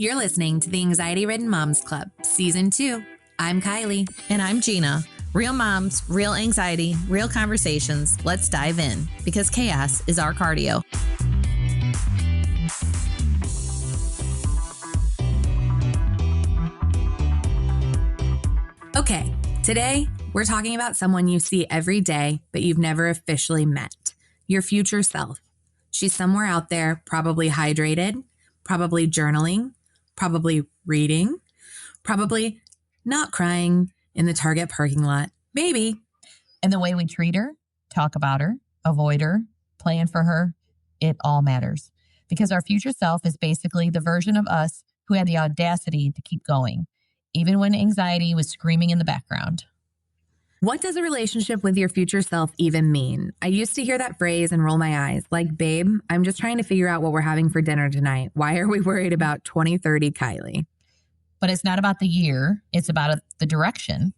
You're listening to the Anxiety Ridden Moms Club, Season 2. I'm Kylie. And I'm Gina. Real moms, real anxiety, real conversations. Let's dive in because chaos is our cardio. Okay, today we're talking about someone you see every day, but you've never officially met. Your future self. She's somewhere out there, probably hydrated, probably journaling, probably reading, probably not crying in the Target parking lot. Maybe. And the way we treat her, talk about her, avoid her, plan for her, it all matters. Because our future self is basically the version of us who had the audacity to keep going, even when anxiety was screaming in the background. What does a relationship with your future self even mean? I used to hear that phrase and roll my eyes. Like, babe, I'm just trying to figure out what we're having for dinner tonight. Why are we worried about 2030 Kylie? But it's not about the year. It's about the direction.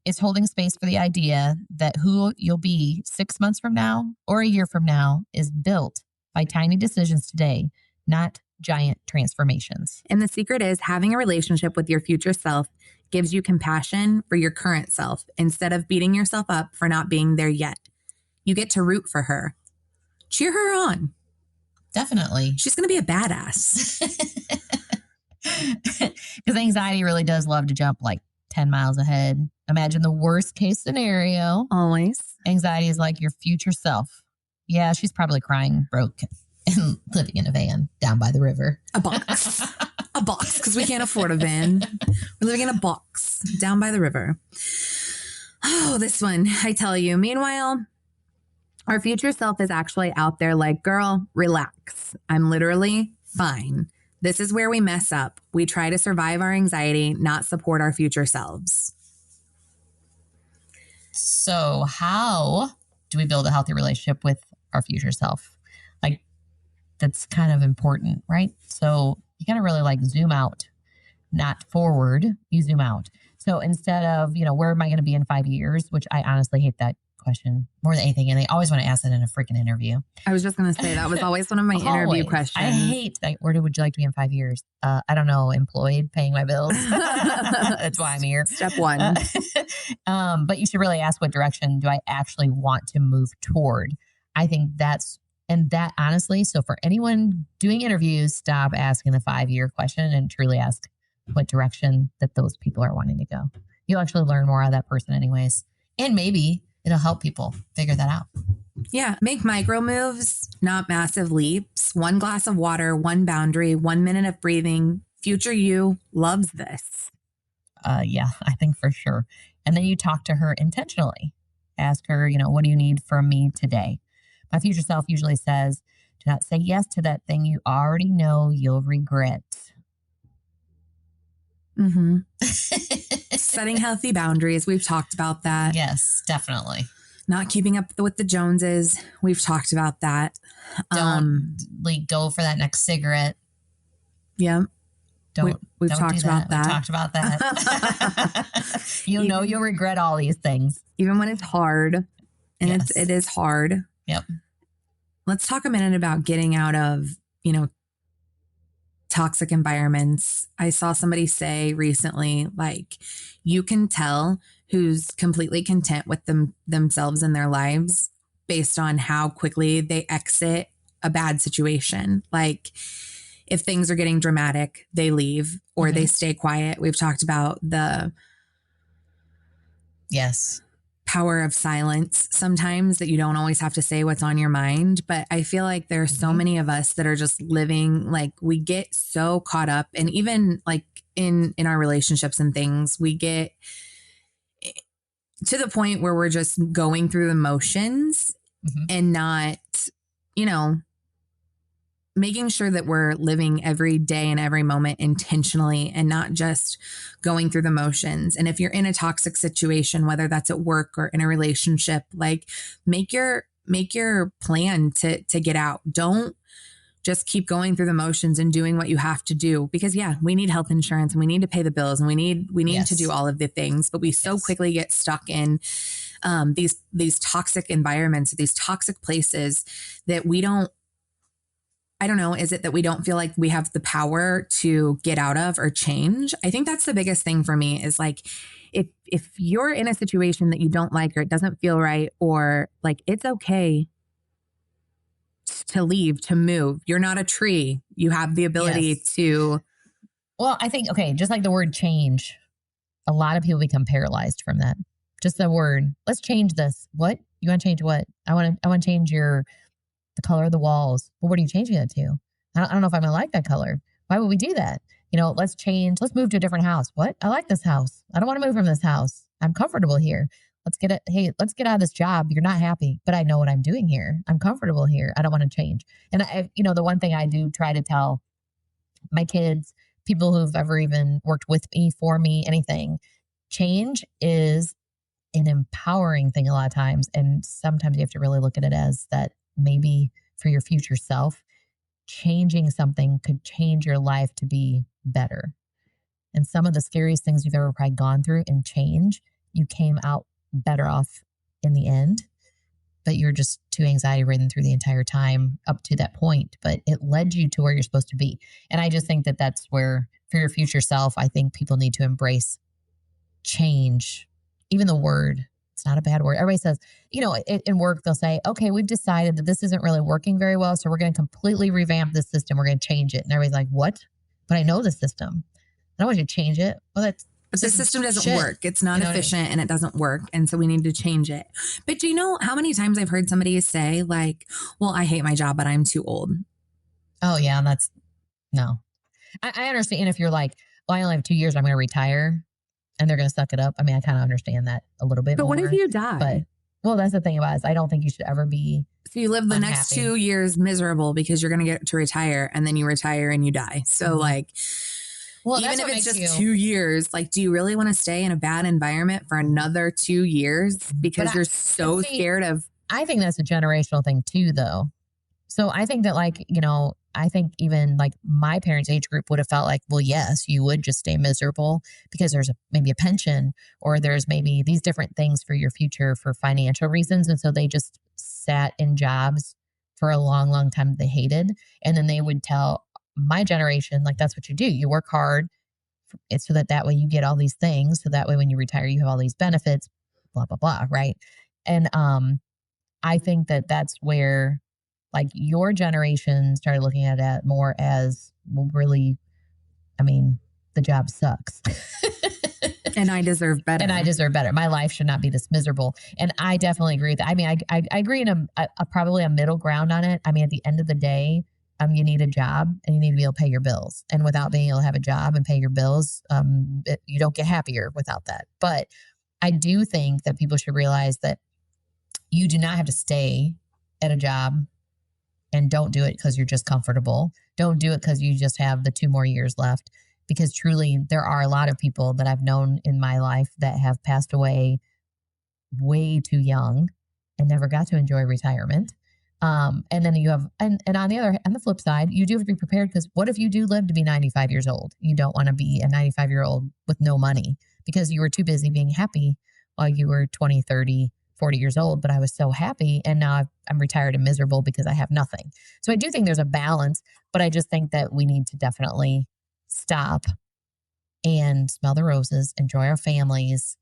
It's holding space for the idea that who you'll be 6 months from now or a year from now is built by tiny decisions today, not giant transformations. And the secret is having a relationship with your future self gives you compassion for your current self instead of beating yourself up for not being there yet. You get to root for her. Cheer her on. Definitely. She's going to be a badass. Because anxiety really does love to jump like 10 miles ahead. Imagine the worst case scenario. Always. Anxiety is like your future self. Yeah, she's probably crying, broke, and living in a van down by the river. A box. A box, because we can't afford a van. We're living in a box down by the river. Oh, this one, I tell you. Meanwhile, our future self is actually out there like, girl, relax. I'm literally fine. This is where we mess up. We try to survive our anxiety, not support our future selves. So how do we build a healthy relationship with our future self? Like, that's kind of important, right? So you got to really like zoom out, not forward. You zoom out. So instead of, where am I going to be in 5 years? Which I honestly hate that question more than anything. And they always want to ask that in a freaking interview. I was just going to say that was always one of my interview questions. I hate that. Where would you like to be in 5 years? I don't know. Employed, paying my bills. That's why I'm here. Step one. But you should really ask, what direction do I actually want to move toward? I think that honestly, so for anyone doing interviews, stop asking the 5-year question and truly ask what direction that those people are wanting to go. You'll actually learn more out of that person anyways. And maybe it'll help people figure that out. Yeah. Make micro moves, not massive leaps. 1 glass of water, 1 boundary, 1 minute of breathing. Future you loves this. Yeah, I think for sure. And then you talk to her intentionally. Ask her, what do you need from me today? My future self usually says, do not say yes to that thing you already know you'll regret. Mm-hmm. Setting healthy boundaries. We've talked about that. Yes, definitely. Not keeping up with the Joneses. We've talked about that. Don't go for that next cigarette. Yeah. We've don't talked about that. We've talked about that. You'll regret all these things. Even when it's hard. And yes. it is hard. Yep. Let's talk a minute about getting out of, toxic environments. I saw somebody say recently, like, you can tell who's completely content with themselves and their lives based on how quickly they exit a bad situation. Like, if things are getting dramatic, they leave or they stay quiet. We've talked about the power of silence sometimes, that you don't always have to say what's on your mind. But I feel like there are so many of us that are just living, like, we get so caught up, and even like in our relationships and things, we get to the point where we're just going through the motions and not, making sure that we're living every day and every moment intentionally and not just going through the motions. And if you're in a toxic situation, whether that's at work or in a relationship, like, make your plan to get out. Don't just keep going through the motions and doing what you have to do, because we need health insurance and we need to pay the bills and we need to do all of the things, but we so quickly get stuck in these toxic environments, these toxic places, that we don't I don't know, is it that we don't feel like we have the power to get out of or change? I think that's the biggest thing for me is like, if you're in a situation that you don't like or it doesn't feel right, or like, it's okay to leave, to move. You're not a tree. You have the ability Yes. to. Well, I think, okay, just like the word change, a lot of people become paralyzed from that. Just the word, let's change this. What? You want to change what? I want to change the color of the walls. Well, what are you changing it to? I don't know if I'm going to like that color. Why would we do that? Let's move to a different house. What? I like this house. I don't want to move from this house. I'm comfortable here. Let's get out of this job. You're not happy, but I know what I'm doing here. I'm comfortable here. I don't want to change. And the one thing I do try to tell my kids, people who've ever even worked with me, for me, anything, change is an empowering thing a lot of times. And sometimes you have to really look at it as that maybe for your future self, changing something could change your life to be better. And some of the scariest things you've ever probably gone through and change, you came out better off in the end, but you're just too anxiety ridden through the entire time up to that point. But it led you to where you're supposed to be. And I just think that that's where, for your future self, I think people need to embrace change. Even the word, it's not a bad word. Everybody says, in work, they'll say, okay, we've decided that this isn't really working very well. So we're going to completely revamp this system. We're going to change it. And everybody's like, what? But I know the system. I don't want you to change it. Well, but the system doesn't shit. work. It's not efficient and it doesn't work. And so we need to change it. But do you know how many times I've heard somebody say like, well, I hate my job, but I'm too old. Oh yeah. No. I understand if you're like, well, I only have 2 years. I'm going to retire and they're going to suck it up. I mean, I kind of understand that a little bit But more. what if you die? But, well, that's the thing about it. I don't think you should ever be. So you live the next 2 years miserable because you're going to get to retire and then you retire and you die. So like, well, even if it's just 2 years, like, do you really want to stay in a bad environment for another 2 years because you're so scared of? I think that's a generational thing too, though. So I think that I think even like my parents' age group would have felt like, well, yes, you would just stay miserable because there's maybe a pension or there's maybe these different things for your future for financial reasons. And so they just sat in jobs for a long, long time that they hated. And then they would tell my generation, like, that's what you do. You work hard. It's so that way you get all these things. So that way when you retire, you have all these benefits, blah, blah, blah. Right. And I think that that's where like your generation started looking at it more as, well, really, I mean, the job sucks. And I deserve better. My life should not be this miserable. And I definitely agree with that. I mean, I agree in a probably a middle ground on it. I mean, at the end of the day, you need a job and you need to be able to pay your bills. And without being able to have a job and pay your bills, you don't get happier without that. But I do think that people should realize that you do not have to stay at a job. And don't do it because you're just comfortable. Don't do it because you just have the 2 more years left. Because truly, there are a lot of people that I've known in my life that have passed away way too young and never got to enjoy retirement. And then you have, and on the flip side, you do have to be prepared because what if you do live to be 95 years old? You don't want to be a 95-year-old with no money because you were too busy being happy while you were 20, 30, 40 years old, but I was so happy and now I'm retired and miserable because I have nothing. So I do think there's a balance, but I just think that we need to definitely stop and smell the roses, enjoy our families.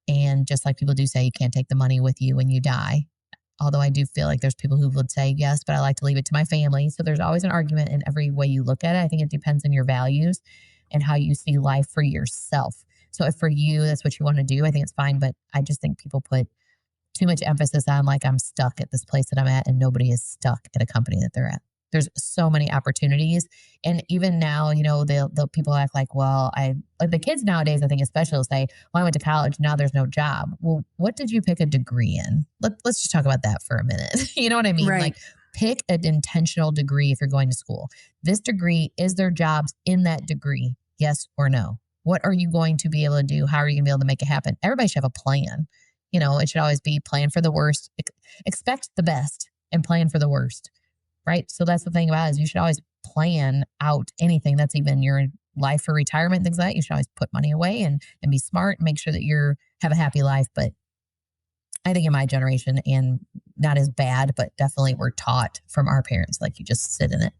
And just like people do say, you can't take the money with you when you die. Although I do feel like there's people who would say, yes, but I like to leave it to my family. So there's always an argument in every way you look at it. I think it depends on your values and how you see life for yourself. So if for you, that's what you want to do, I think it's fine. But I just think people put too much emphasis on like, I'm stuck at this place that I'm at and nobody is stuck at a company that they're at. There's so many opportunities. And even now, they'll people act like, well, like the kids nowadays, I think especially will say, well, I went to college. Now there's no job. Well, what did you pick a degree in? Let's just talk about that for a minute. You know what I mean? Right. Like pick an intentional degree if you're going to school. This degree, is there jobs in that degree? Yes or no? What are you going to be able to do? How are you going to be able to make it happen? Everybody should have a plan. It should always be plan for the worst, expect the best and plan for the worst, right? So that's the thing about it is you should always plan out anything that's even your life for retirement, things like that. You should always put money away and be smart and make sure that have a happy life. But I think in my generation, and not as bad, but definitely we're taught from our parents, like you just sit in it,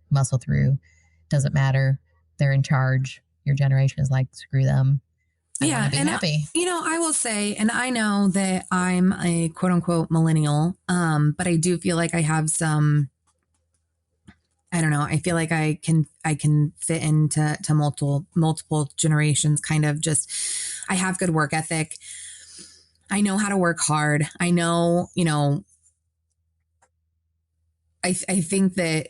muscle through, doesn't matter. They're in charge. Your generation is like, screw them. I want Yeah. to be And, happy. I will say, and I know that I'm a quote unquote millennial, but I do feel like I have some, I don't know. I feel like I can fit into multiple generations. Kind of just, I have good work ethic. I know how to work hard. I know, I think that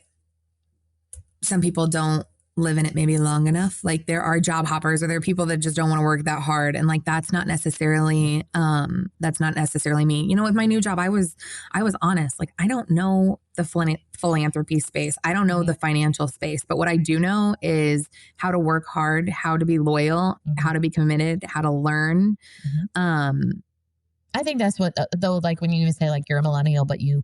some people don't live in it maybe long enough. Like there are job hoppers or there are people that just don't want to work that hard. And like that's not necessarily me. With my new job, I was honest. Like I don't know the philanthropy space. I don't know the financial space, but what I do know is how to work hard, how to be loyal, how to be committed, how to learn. I think that's what, though, like when you even say like you're a millennial, but you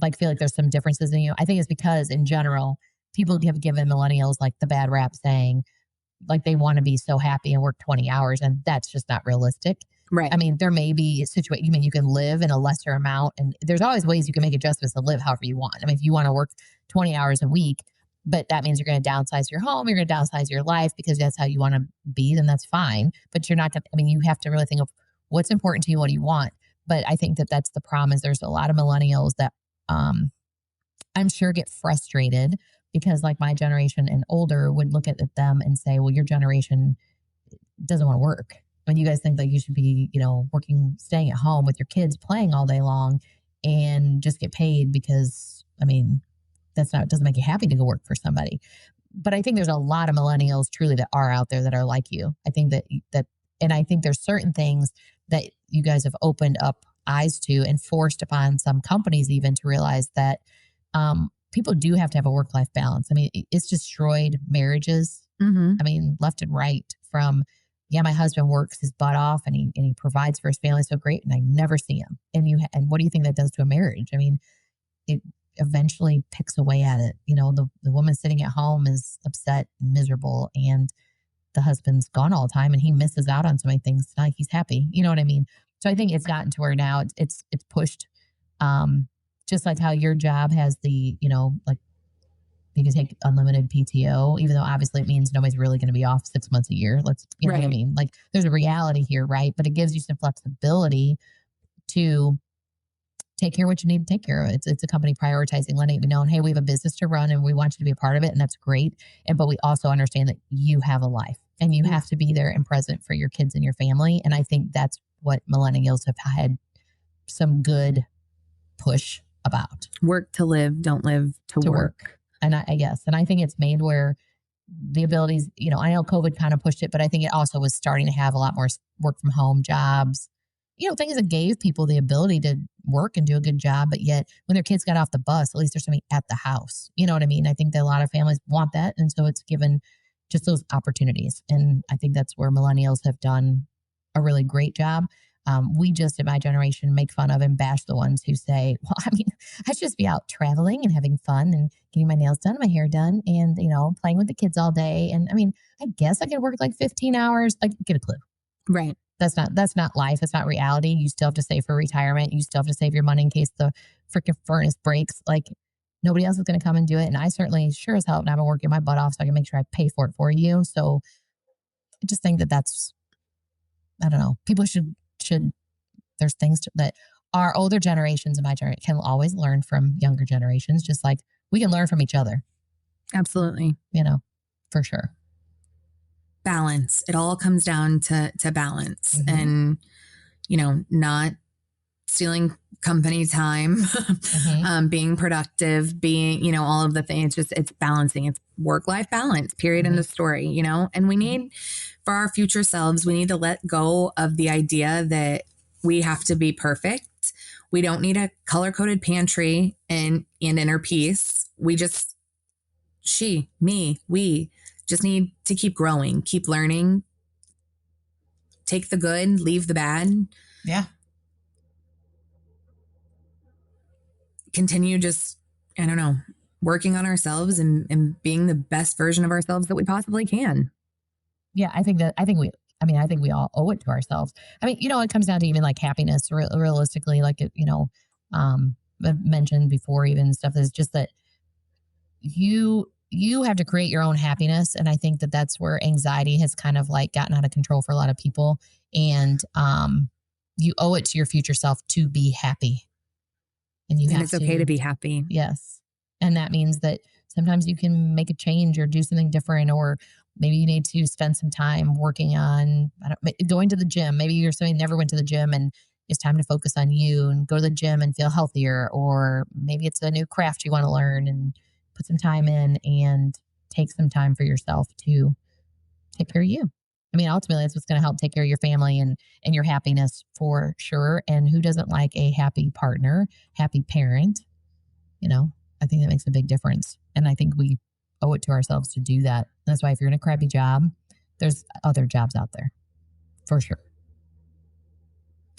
like feel like there's some differences in you. I think it's because in general, people have given millennials like the bad rap saying like they want to be so happy and work 20 hours, and that's just not realistic. Right. I mean, there may be a situation, you can live in a lesser amount, and there's always ways you can make adjustments to live however you want. I mean, if you want to work 20 hours a week, but that means you're going to downsize your home, you're going to downsize your life because that's how you want to be, then that's fine. But you're not going to, I mean, you have to really think of what's important to you, what do you want? But I think that that's the problem is there's a lot of millennials that I'm sure get frustrated because like my generation and older would look at them and say, well, your generation doesn't want to work. When you guys think that you should be, working, staying at home with your kids, playing all day long and just get paid because, I mean, doesn't make you happy to go work for somebody. But I think there's a lot of millennials truly that are out there that are like you. I think and I think there's certain things that you guys have opened up eyes to and forced upon some companies even to realize that people do have to have a work-life balance. I mean, it's destroyed marriages. I mean, left and right from, my husband works his butt off and he provides for his family so great and I never see him. And what do you think that does to a marriage? I mean, it eventually picks away at it. The woman sitting at home is upset and miserable and the husband's gone all the time and he misses out on so many things. It's not like he's happy. You know what I mean? So I think it's gotten to where now it's pushed, just like how your job has the, like you can take unlimited PTO, even though obviously it means nobody's really going to be off 6 months a year. You know what I mean? Like there's a reality here, right? But it gives you some flexibility to take care of what you need to take care of. It's a company prioritizing, letting it be known, hey, we have a business to run and we want you to be a part of it. And that's great. But we also understand that you have a life and you have to be there and present for your kids and your family. And I think that's what millennials have had some good push about. Work to live, don't live to work. And I guess, and I think it's made where the abilities, I know COVID kind of pushed it, but I think it also was starting to have a lot more work from home jobs, things that gave people the ability to work and do a good job. But yet when their kids got off the bus, at least there's something at the house. You know what I mean? I think that a lot of families want that. And so it's given just those opportunities. And I think that's where millennials have done a really great job. We just, in my generation, make fun of and bash the ones who say, well, I mean, I should just be out traveling and having fun and getting my nails done, my hair done, and, playing with the kids all day. And I mean, I guess I could work like 15 hours. Like, get a clue. Right. That's not life. That's not reality. You still have to save for retirement. You still have to save your money in case the freaking furnace breaks. Like, nobody else is going to come and do it. And I certainly sure as hell have been working my butt off so I can make sure I pay for it for you. So I just think that's, I don't know. People should there's things that our older generations in my generation can always learn from younger generations, just like we can learn from each other. Absolutely. For sure. Balance. It all comes down to balance and, not stealing company time, being productive, being, all of the things. It's balancing. It's work-life balance, period, in the story, and we need, for our future selves, we need to let go of the idea that we have to be perfect. We don't need a color-coded pantry and inner peace. We just, we just need to keep growing, keep learning, take the good, leave the bad. Yeah. Continue just, I don't know, working on ourselves and being the best version of ourselves that we possibly can. Yeah, I think I mean, I think we all owe it to ourselves. I mean, it comes down to even like happiness, realistically, like, I've mentioned before, even stuff is just that you have to create your own happiness. And I think that that's where anxiety has kind of like gotten out of control for a lot of people. And you owe it to your future self to be happy. And you And have it's okay to be happy. Yes. And that means that sometimes you can make a change or do something different, or maybe you need to spend some time working on going to the gym. Maybe you're somebody who never went to the gym and it's time to focus on you and go to the gym and feel healthier. Or maybe it's a new craft you want to learn and put some time in and take some time for yourself to take care of you. I mean, ultimately, that's what's going to help take care of your family and your happiness for sure. And who doesn't like a happy partner, happy parent? I think that makes a big difference. And I think we owe it to ourselves to do that. That's why if you're in a crappy job, there's other jobs out there for sure.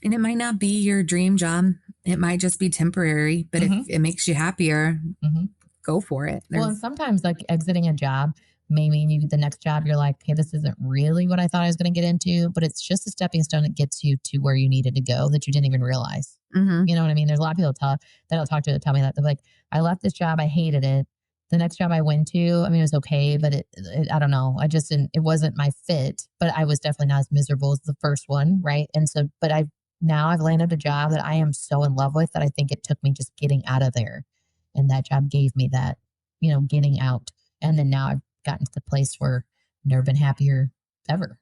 And it might not be your dream job. It might just be temporary, but if it makes you happier, go for it. Well, and sometimes like exiting a job may mean you get the next job. You're like, hey, this isn't really what I thought I was going to get into, but it's just a stepping stone that gets you to where you needed to go that you didn't even realize. You know what I mean? There's a lot of people that I'll talk to that tell me that. They're like, I left this job. I hated it. The next job I went to, I mean, it was okay, but it I don't know. I just didn't, it wasn't my fit, but I was definitely not as miserable as the first one. Right. And so, but now I've landed a job that I am so in love with that I think it took me just getting out of there. And that job gave me that, getting out. And then now I've gotten to the place where I've never been happier ever.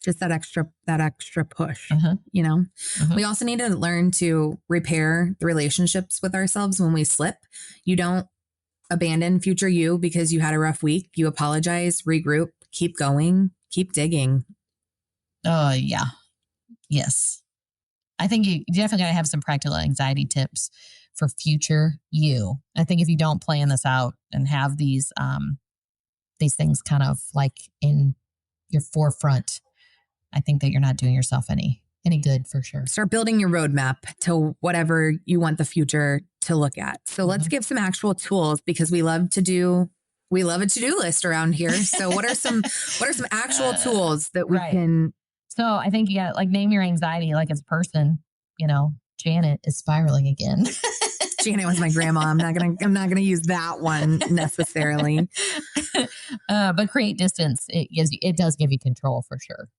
Just that extra push, We also need to learn to repair the relationships with ourselves when we slip. You don't abandon future you because you had a rough week. You apologize, regroup, keep going, keep digging. Oh, yeah. Yes. I think you definitely got to have some practical anxiety tips for future you. I think if you don't plan this out and have these things kind of like in your forefront, I think that you're not doing yourself any good for sure. Start building your roadmap to whatever you want the future to look at. So let's give some actual tools because we love a to-do list around here. So what are some actual tools that we can? So I think you got like name your anxiety like as a person. Janet is spiraling again. Janet was my grandma. I'm not gonna use that one necessarily. But create distance. It does give you control for sure.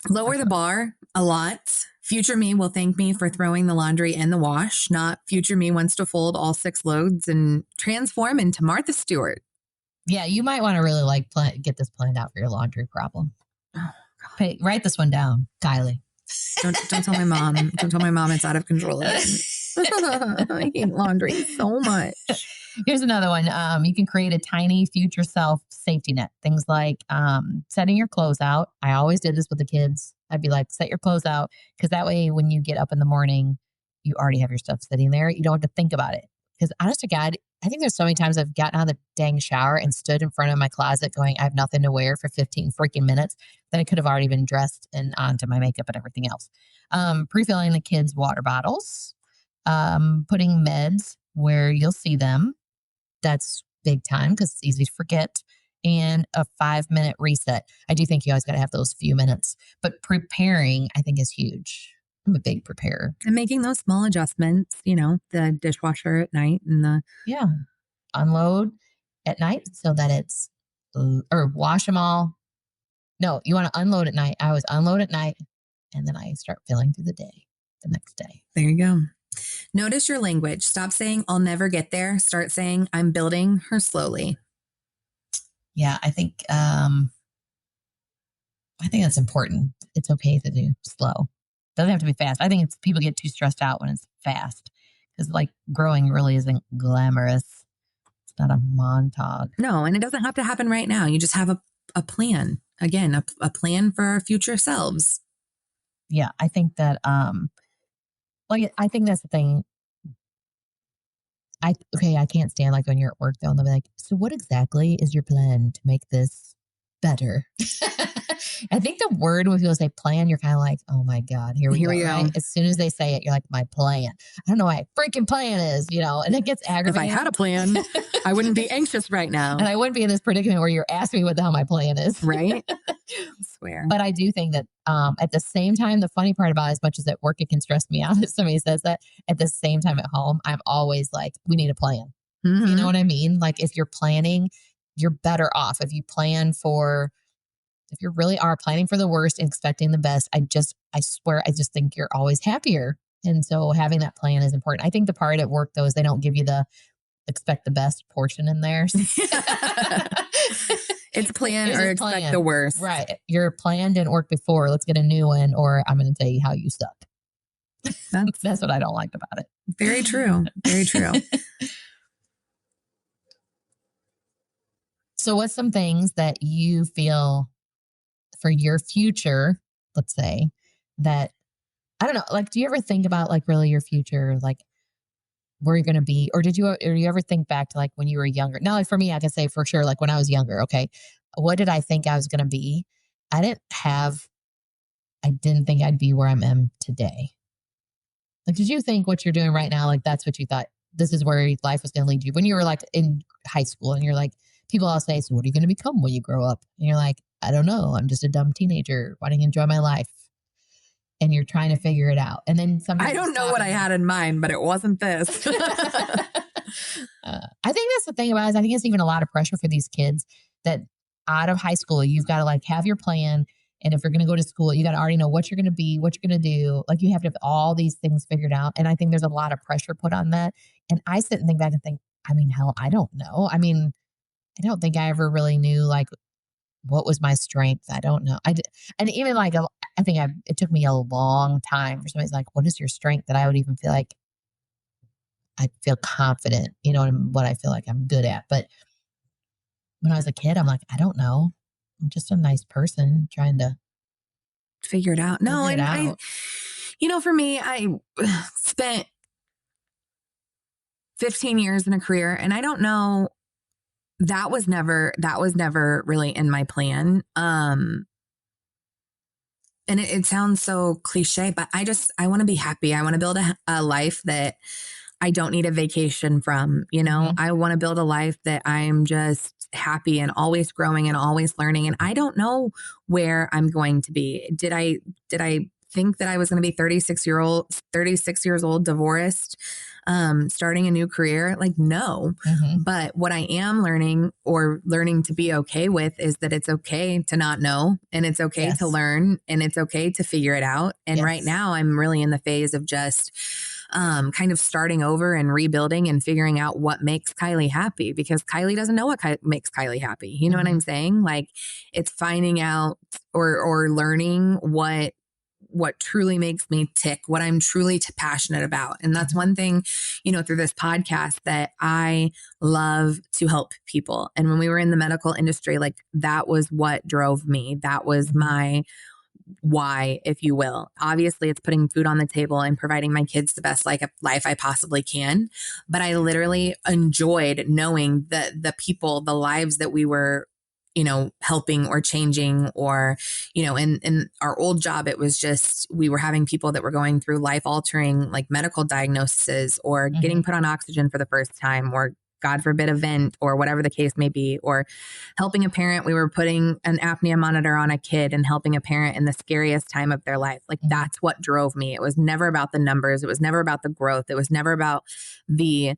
Lower the bar a lot. Future me will thank me for throwing the laundry in the wash. Not future me wants to fold all 6 loads and transform into Martha Stewart. Yeah, you might want to really get this planned out for your laundry problem. Oh, hey, write this one down, Kylie. Don't tell my mom. Don't tell my mom it's out of control again. I hate laundry so much. Here's another one. You can create a tiny future self safety net. Things like setting your clothes out. I always did this with the kids. I'd be like, set your clothes out. Because that way, when you get up in the morning, you already have your stuff sitting there. You don't have to think about it. Because honest to God, I think there's so many times I've gotten out of the dang shower and stood in front of my closet going, I have nothing to wear for 15 freaking minutes. Then I could have already been dressed and onto my makeup and everything else. Pre-filling the kids' water bottles. Putting meds where you'll see them. That's big time because it's easy to forget. And a 5-minute reset. I do think you always got to have those few minutes. But preparing, I think, is huge. I'm a big preparer. And making those small adjustments, the dishwasher at night and unload at night so that it's, or wash them all. No, you want to unload at night. I always unload at night and then I start filling through the next day. There you go. Notice your language. Stop saying, I'll never get there. Start saying, I'm building her slowly. Yeah, I think that's important. It's okay to do slow. Doesn't have to be fast. I think people get too stressed out when it's fast because like growing really isn't glamorous. It's not a montage. No, and it doesn't have to happen right now. You just have a plan. Again, a plan for our future selves. Yeah, I think that I think that's the thing. I can't stand like when you're at work though, and they'll be like, so what exactly is your plan to make this better. I think the word when people say plan, you're kind of like, oh my God, here we go. Right? As soon as they say it, you're like, my plan. I don't know why a freaking plan is, and it gets aggravating. If I had a plan, I wouldn't be anxious right now. And I wouldn't be in this predicament where you're asking me what the hell my plan is. Right? I swear. But I do think that at the same time, the funny part about it, as much as at work, it can stress me out if somebody says that, at the same time at home, I'm always like, we need a plan. Mm-hmm. You know what I mean? Like if you're planning, you're better off. If you really are planning for the worst and expecting the best, I swear, I just think you're always happier. And so having that plan is important. I think the part at work, though, is they don't give you the expect the best portion in there. It's plan or expect the worst. Right. Your plan didn't work before. Let's get a new one, or I'm going to tell you how you suck. That's what I don't like about it. Very true. Very true. So what's some things that you feel for your future, let's say, that, I don't know, like, do you ever think about like really your future, like where you're going to be? Or do you ever think back to like when you were younger? Now, like for me, I can say for sure, like when I was younger, okay, what did I think I was going to be? I didn't think I'd be where I am today. Like, did you think what you're doing right now, like that's what you thought this is where life was going to lead you? When you were like in high school and you're like, people all say, so what are you going to become when you grow up? And you're like, I don't know. I'm just a dumb teenager wanting to enjoy my life. And you're trying to figure it out. And then sometimes I don't know what I had in mind, but it wasn't this. I think that's the thing about it. I think it's even a lot of pressure for these kids that out of high school, you've got to like have your plan. And if you're going to go to school, you got to already know what you're going to be, what you're going to do. Like you have to have all these things figured out. And I think there's a lot of pressure put on that. And I sit and think back and think, I mean, hell, I don't know. I mean, I don't think I ever really knew like what was my strength. I don't know. And even like, I think it took me a long time for somebody's like, what is your strength? That I would even feel like I feel confident, in what I feel like I'm good at. But when I was a kid, I'm like, I don't know. I'm just a nice person trying to figure it out. No, I for me, I spent 15 years in a career and I don't know, that was never really in my plan. And it sounds so cliche, but I want to be happy. I want to build a life that I don't need a vacation from, mm-hmm. I want to build a life that I'm just happy and always growing and always learning. And I don't know where I'm going to be. Did I think that I was going to be 36 years old, divorced, starting a new career? Like, no. Mm-hmm. But what I am learning to be okay with is that it's okay to not know, and it's okay to learn, and it's okay to figure it out. And right now I'm really in the phase of just kind of starting over and rebuilding and figuring out what makes Kylie happy, because Kylie doesn't know what makes Kylie happy. You know what I'm saying? Like, it's finding out or learning what truly makes me tick, what I'm truly passionate about. And that's one thing, through this podcast, that I love to help people. And when we were in the medical industry, like that was what drove me. That was my why, if you will. Obviously, it's putting food on the table and providing my kids the best life I possibly can. But I literally enjoyed knowing the people, the lives that we were helping or changing, or, in our old job, it was just, we were having people that were going through life altering, like medical diagnoses, or getting put on oxygen for the first time, or God forbid, a vent, or whatever the case may be, or helping a parent. We were putting an apnea monitor on a kid and helping a parent in the scariest time of their life. Like, that's what drove me. It was never about the numbers. It was never about the growth. It was never about the,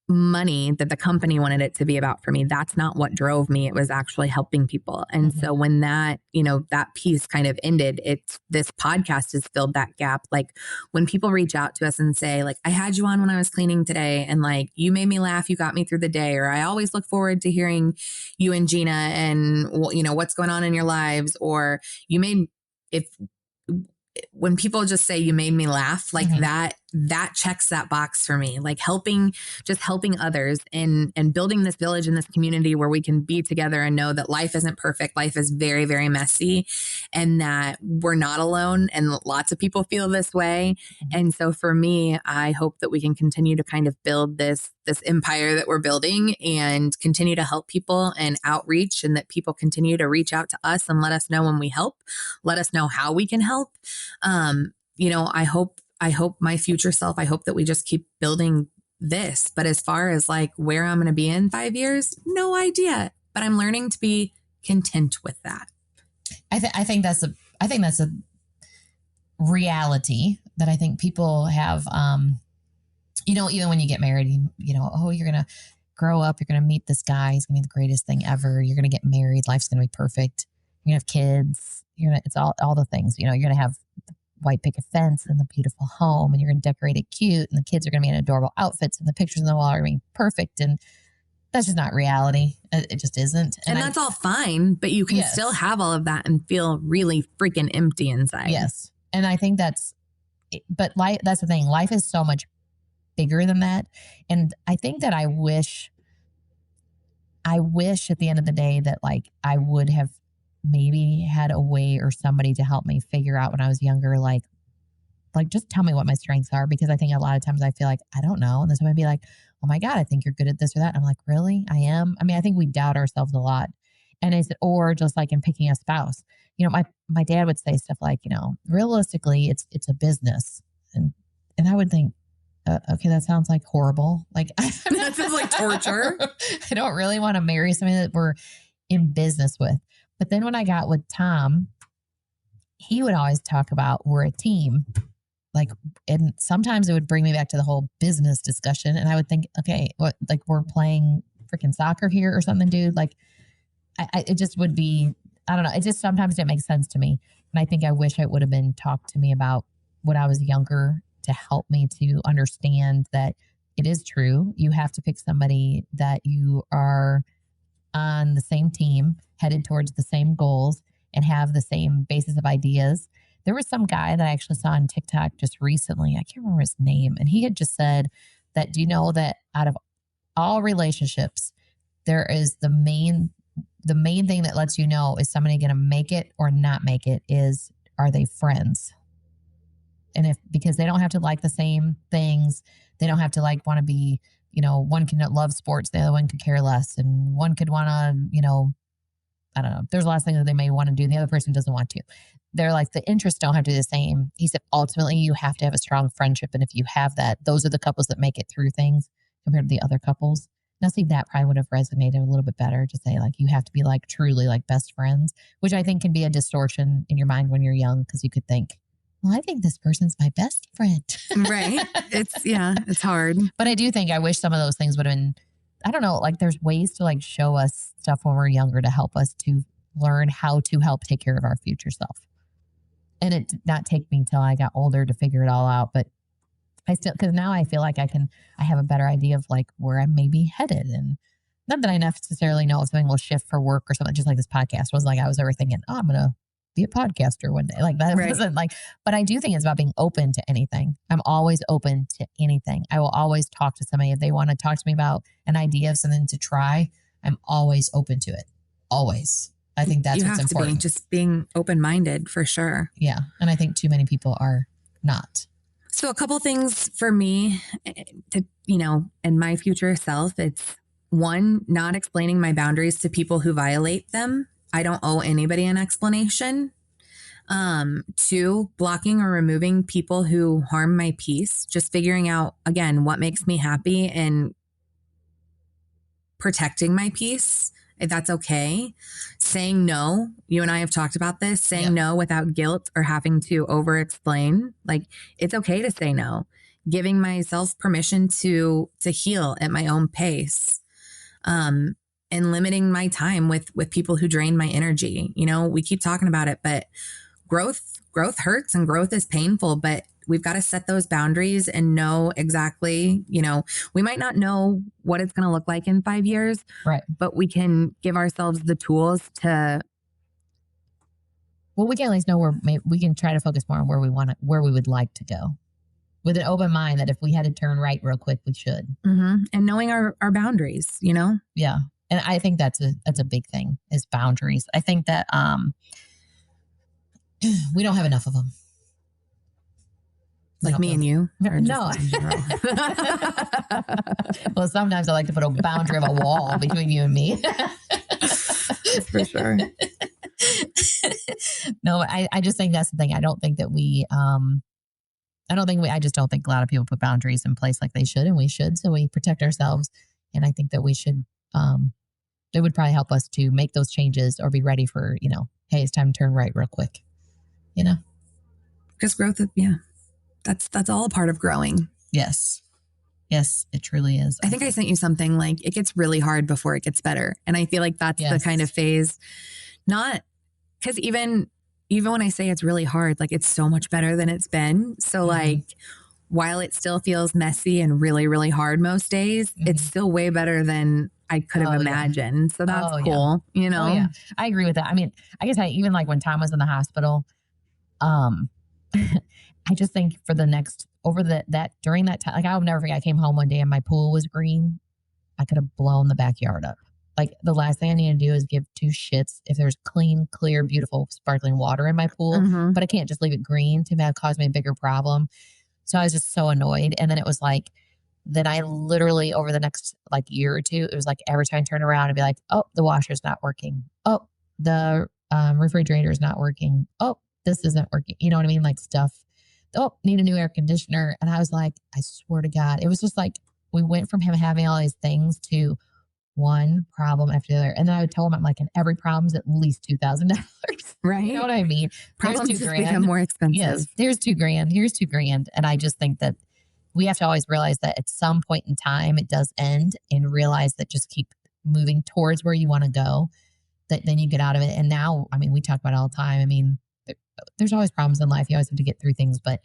money that the company wanted it to be about for me. That's not what drove me. It was actually helping people. And so when that, that piece kind of ended, this podcast has filled that gap. Like, when people reach out to us and say, like, I had you on when I was cleaning today, and like, you made me laugh, you got me through the day, or I always look forward to hearing you and Gina and, what's going on in your lives, or when people just say you made me laugh, like that checks that box for me, like just helping others and building this village in this community where we can be together and know that life isn't perfect. Life is very, very messy, and that we're not alone. And lots of people feel this way. And so for me, I hope that we can continue to kind of build this empire that we're building and continue to help people and outreach, and that people continue to reach out to us and let us know when we help, let us know how we can help. I hope my future self, I hope that we just keep building this. But as far as like where I'm going to be in 5 years, no idea. But I'm learning to be content with that. I think that's a reality that I think people have. Even when you get married, you're going to grow up, you're going to meet this guy. He's going to be the greatest thing ever. You're going to get married. Life's going to be perfect. You're going to have kids. It's all the things, you're going to have white picket fence and the beautiful home, and you're going to decorate it cute, and the kids are going to be in adorable outfits, and the pictures on the wall are going to be perfect. And that's just not reality. It just isn't. And that's all fine, but you can still have all of that and feel really freaking empty inside. Yes. And I think that's the thing. Life is so much bigger than that. And I think that I wish at the end of the day that like I would have maybe had a way or somebody to help me figure out when I was younger, like just tell me what my strengths are, because I think a lot of times I feel like I don't know. And then somebody be like, oh my God, I think you're good at this or that. And I'm like, really? I am? I mean, I think we doubt ourselves a lot. And or just like in picking a spouse, my dad would say stuff like, realistically, it's a business. And I would think, okay, that sounds like horrible. Like that sounds like torture. I don't really want to marry somebody that we're in business with. But then when I got with Tom, he would always talk about we're a team. And sometimes it would bring me back to the whole business discussion. And I would think, okay, what, like we're playing freaking soccer here or something, dude. Like it just would be, I don't know. It just sometimes didn't make sense to me. And I think I wish it would have been talked to me about when I was younger to help me to understand that it is true. You have to pick somebody that you are on the same team, headed towards the same goals, and have the same basis of ideas. There was some guy that I actually saw on TikTok just recently. I can't remember his name. And he had just said that, do you know that out of all relationships, there is the main thing that lets you know is somebody going to make it or not make it is, are they friends? And because they don't have to like the same things, they don't have to want to be, one can love sports, the other one could care less. And one could want to, I don't know. There's a lot of things that they may want to do and the other person doesn't want to. They're like, the interests don't have to be the same. He said, ultimately, you have to have a strong friendship. And if you have that, those are the couples that make it through things compared to the other couples. Now, see, that probably would have resonated a little bit better to say, you have to be truly best friends, which I think can be a distortion in your mind when you're young, because you could think, well, I think this person's my best friend. Right. It's hard. But I do think I wish some of those things would have been, I don't know, there's ways to show us stuff when we're younger to help us to learn how to help take care of our future self. And it did not take me till I got older to figure it all out. But because now I feel like I have a better idea of where I may be headed. And not that I necessarily know if something will shift for work or something, just like this podcast was I was ever thinking, oh, I'm going to be a podcaster one day. That right. wasn't but I do think it's about being open to anything. I'm always open to anything. I will always talk to somebody if they want to talk to me about an idea of something to try. I'm always open to it. Always. I think that's what's important. Just being open-minded for sure. Yeah. And I think too many people are not. So a couple things for me to, and my future self, it's one, not explaining my boundaries to people who violate them. I don't owe anybody an explanation. Two, blocking or removing people who harm my peace. Just figuring out, again, what makes me happy and protecting my peace. If that's okay. Saying no. You and I have talked about this. Saying no without guilt or having to over-explain. It's okay to say no. Giving myself permission to heal at my own pace. And limiting my time with people who drain my energy. We keep talking about it, but growth hurts and growth is painful, but we've got to set those boundaries and know exactly, we might not know what it's going to look like in 5 years, right? But we can give ourselves the tools to. Well, we can at least know we can try to focus more on where we would like to go. with an open mind that if we had to turn right real quick, we should. Mm-hmm. And knowing our boundaries, you know? Yeah. And I think that's a big thing is boundaries. I think that we don't have enough of them. Like me and you? No. Well, sometimes I like to put a boundary of a wall between you and me. For sure. No, I just think that's the thing. I just don't think a lot of people put boundaries in place like they should, and we should. So we protect ourselves. And I think that we should, it would probably help us to make those changes or be ready for, hey, it's time to turn right real quick, Because growth, that's all a part of growing. Yes. Yes, it truly is. I think I sent you something like it gets really hard before it gets better. And I feel like that's the kind of phase, not because even when I say it's really hard, like it's so much better than it's been. So like, while it still feels messy and really, really hard most days, it's still way better than I could have imagined. So that's cool. Oh, yeah. I agree with that. I mean, I guess even like when Tom was in the hospital, I just think for the next, during that time, like I'll never forget, I came home one day and my pool was green. I could have blown the backyard up. Like the last thing I need to do is give two shits if there's clean, clear, beautiful, sparkling water in my pool, but I can't just leave it green to cause me a bigger problem. So I was just so annoyed. And then it was like, then I literally over the next like year or two, it was like every time I turn around and be like, oh, the washer's not working. Oh, the refrigerator's not working. Oh, this isn't working. You know what I mean? Like stuff. Oh, need a new air conditioner. And I was like, I swear to God, it was just like, we went from him having all these things to one problem after the other. And then I would tell him, I'm like, and every problem's at least $2,000. Right. You know what I mean? Problems just become more expensive. Yes. There's $2,000. Here's $2,000. And I just think that we have to always realize that at some point in time, it does end, and realize that just keep moving towards where you want to go, that then you get out of it. And now, I mean, we talk about it all the time. I mean, there's always problems in life. You always have to get through things. But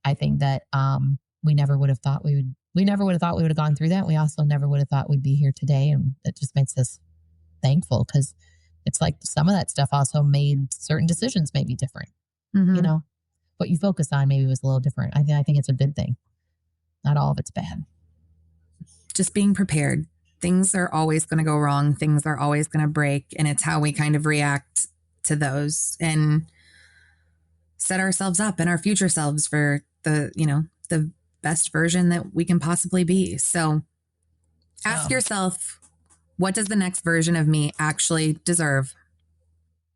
I think that we never would have thought we would have gone through that. We also never would have thought we'd be here today. And it just makes us thankful, because it's like some of that stuff also made certain decisions maybe different. What you focus on maybe was a little different. I think it's a good thing. Not all of it's bad. Just being prepared. Things are always going to go wrong. Things are always going to break. And it's how we kind of react to those and set ourselves up and our future selves for the best version that we can possibly be. So ask yourself, what does the next version of me actually deserve?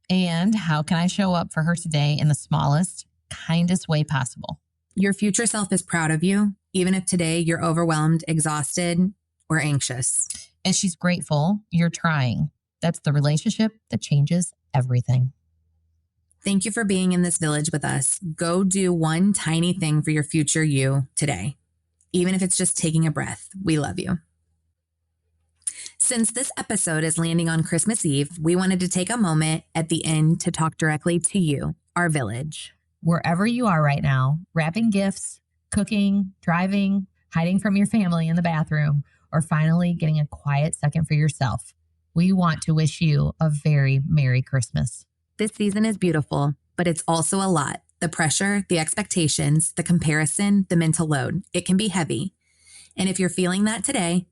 And how can I show up for her today in the smallest, kindest way possible? Your future self is proud of you, even if today you're overwhelmed, exhausted, or anxious. And she's grateful you're trying. That's the relationship that changes everything. Thank you for being in this village with us. Go do one tiny thing for your future you today, even if it's just taking a breath. We love you. Since this episode is landing on Christmas Eve, we wanted to take a moment at the end to talk directly to you, our village. Wherever you are right now, wrapping gifts, cooking, driving, hiding from your family in the bathroom, or finally getting a quiet second for yourself, we want to wish you a very Merry Christmas. This season is beautiful, but it's also a lot. The pressure, the expectations, the comparison, the mental load. It can be heavy. And if you're feeling that today,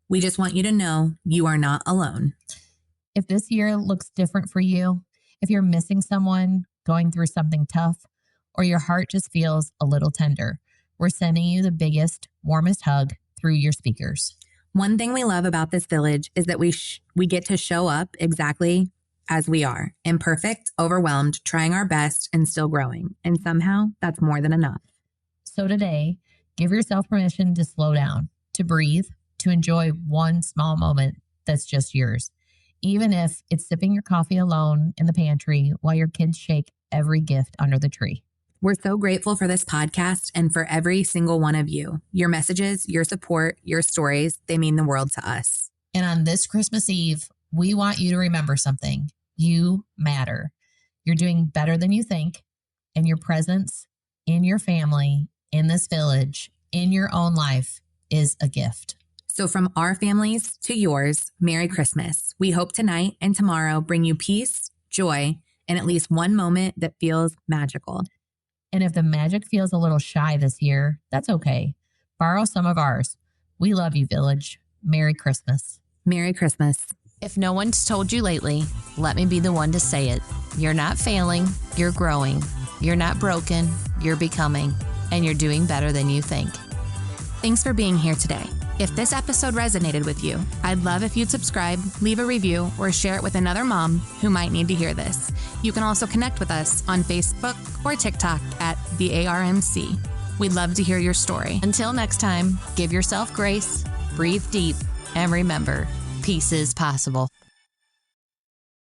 we just want you to know you are not alone. If this year looks different for you, if you're missing someone, going through something tough, or your heart just feels a little tender, we're sending you the biggest, warmest hug through your speakers. One thing we love about this village is that we get to show up exactly as we are, imperfect, overwhelmed, trying our best, and still growing. And somehow that's more than enough. So today, give yourself permission to slow down, to breathe, to enjoy one small moment that's just yours. Even if it's sipping your coffee alone in the pantry while your kids shake every gift under the tree. We're so grateful for this podcast and for every single one of you. Your messages, your support, your stories, they mean the world to us. And on this Christmas Eve, we want you to remember something. You matter. You're doing better than you think, and your presence in your family, in this village, in your own life is a gift. So from our families to yours, Merry Christmas. We hope tonight and tomorrow bring you peace, joy, and at least one moment that feels magical. And if the magic feels a little shy this year, that's okay. Borrow some of ours. We love you, Village. Merry Christmas. Merry Christmas. If no one's told you lately, let me be the one to say it. You're not failing, you're growing. You're not broken, you're becoming. And you're doing better than you think. Thanks for being here today. If this episode resonated with you, I'd love if you'd subscribe, leave a review, or share it with another mom who might need to hear this. You can also connect with us on Facebook or TikTok at the ARMC. We'd love to hear your story. Until next time, give yourself grace, breathe deep, and remember, peace is possible.